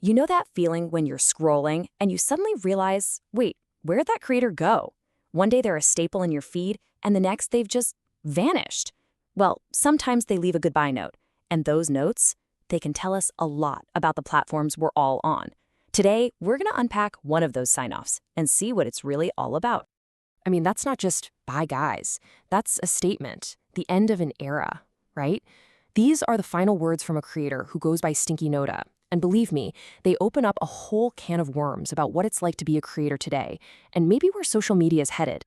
You know that feeling when you're scrolling and you suddenly realize, wait, where'd that creator go? One day they're a staple in your feed, and the next they've just vanished. Well, sometimes they leave a goodbye note, and those notes, they can tell us a lot about the platforms we're all on. Today, we're going to unpack one of those sign-offs and see what it's really all about. I mean, that's not just bye guys. That's a statement, the end of an era, right? These are the final words from a creator who goes by Stinkynota. And believe me, they open up a whole can of worms about what it's like to be a creator today, and maybe where social media is headed.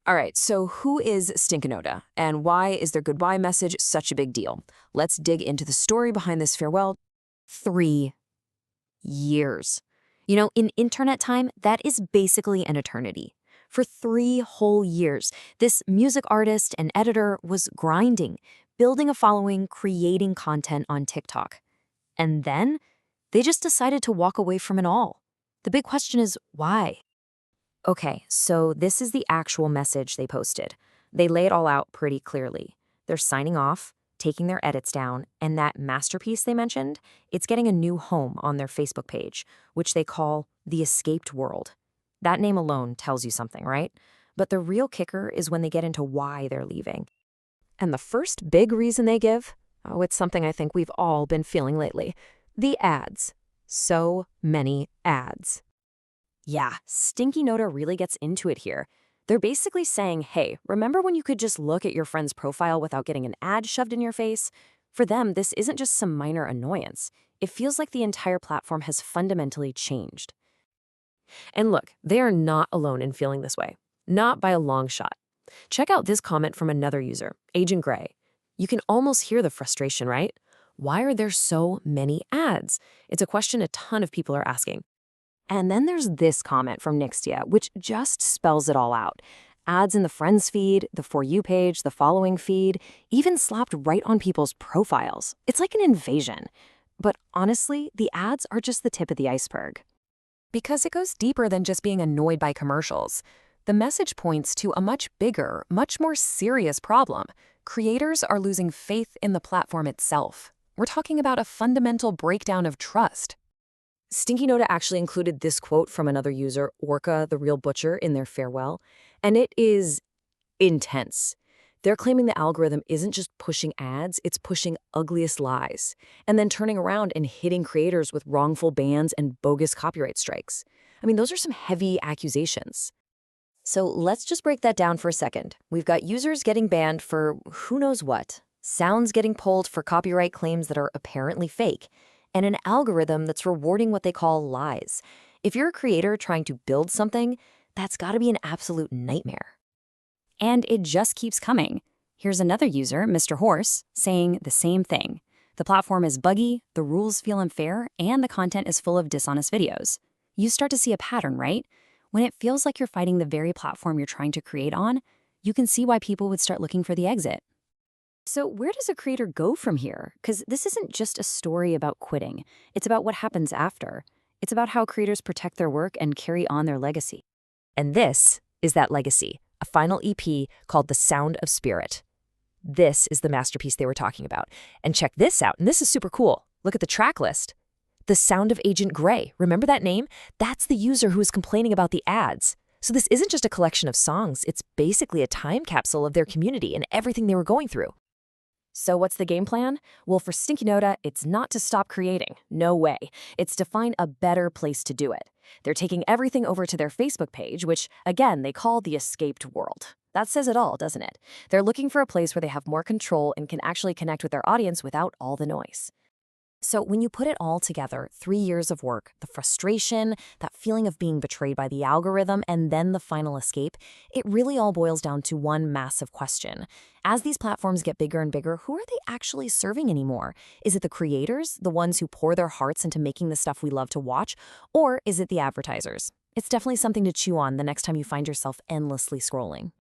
All right, so who is Stinkynota, and why is their goodbye message such a big deal? Let's dig into the story behind this farewell. 3 years. You know, in internet time, that is basically an eternity. For 3 whole years, this music artist and editor was grinding, building a following, creating content on TikTok. And then they just decided to walk away from it all. The big question is, why? Okay, so this is the actual message they posted. They lay it all out pretty clearly. They're signing off, taking their edits down, and that masterpiece they mentioned, it's getting a new home on their Facebook page, which they call The Escaped World. That name alone tells you something, right? But the real kicker is when they get into why they're leaving. And the first big reason they give, oh, it's something I think we've all been feeling lately. The ads. So many ads. Yeah, Stinkynota really gets into it here. They're basically saying, hey, remember when you could just look at your friend's profile without getting an ad shoved in your face? For them, this isn't just some minor annoyance. It feels like the entire platform has fundamentally changed. And look, they are not alone in feeling this way. Not by a long shot. Check out this comment from another user, Agent Gray. You can almost hear the frustration, right? Why are there so many ads? It's a question a ton of people are asking. And then there's this comment from Nixtia, which just spells it all out. Ads in the Friends feed, the For You page, the Following feed, even slapped right on people's profiles. It's like an invasion. But honestly, the ads are just the tip of the iceberg. Because it goes deeper than just being annoyed by commercials. The message points to a much bigger, much more serious problem. Creators are losing faith in the platform itself. We're talking about a fundamental breakdown of trust. Stinkynota actually included this quote from another user, Orca the Real Butcher, in their farewell, and it is intense. They're claiming the algorithm isn't just pushing ads, it's pushing ugliest lies, and then turning around and hitting creators with wrongful bans and bogus copyright strikes. I mean, those are some heavy accusations. So let's just break that down for a second. We've got users getting banned for who knows what, sounds getting pulled for copyright claims that are apparently fake, and an algorithm that's rewarding what they call lies. If you're a creator trying to build something, that's got to be an absolute nightmare. And it just keeps coming. Here's another user, Mr. Horse, saying the same thing. The platform is buggy, the rules feel unfair, and the content is full of dishonest videos. You start to see a pattern, right? When it feels like you're fighting the very platform you're trying to create on, you can see why people would start looking for the exit. So where does a creator go from here? Because this isn't just a story about quitting. It's about what happens after. It's about how creators protect their work and carry on their legacy. And this is that legacy, a final EP called The Sound of Spirit. This is the masterpiece they were talking about. And check this out, and this is super cool. Look at the track list. The Sound of Agent Gray. Remember that name? That's the user who was complaining about the ads. So this isn't just a collection of songs. It's basically a time capsule of their community and everything they were going through. So what's the game plan? Well, for Stinkynota, it's not to stop creating. No way. It's to find a better place to do it. They're taking everything over to their Facebook page, which, again, they call The Escaped World. That says it all, doesn't it? They're looking for a place where they have more control and can actually connect with their audience without all the noise. So when you put it all together, 3 years of work, the frustration, that feeling of being betrayed by the algorithm, and then the final escape, it really all boils down to one massive question. As these platforms get bigger and bigger, who are they actually serving anymore? Is it the creators, the ones who pour their hearts into making the stuff we love to watch, or is it the advertisers? It's definitely something to chew on the next time you find yourself endlessly scrolling.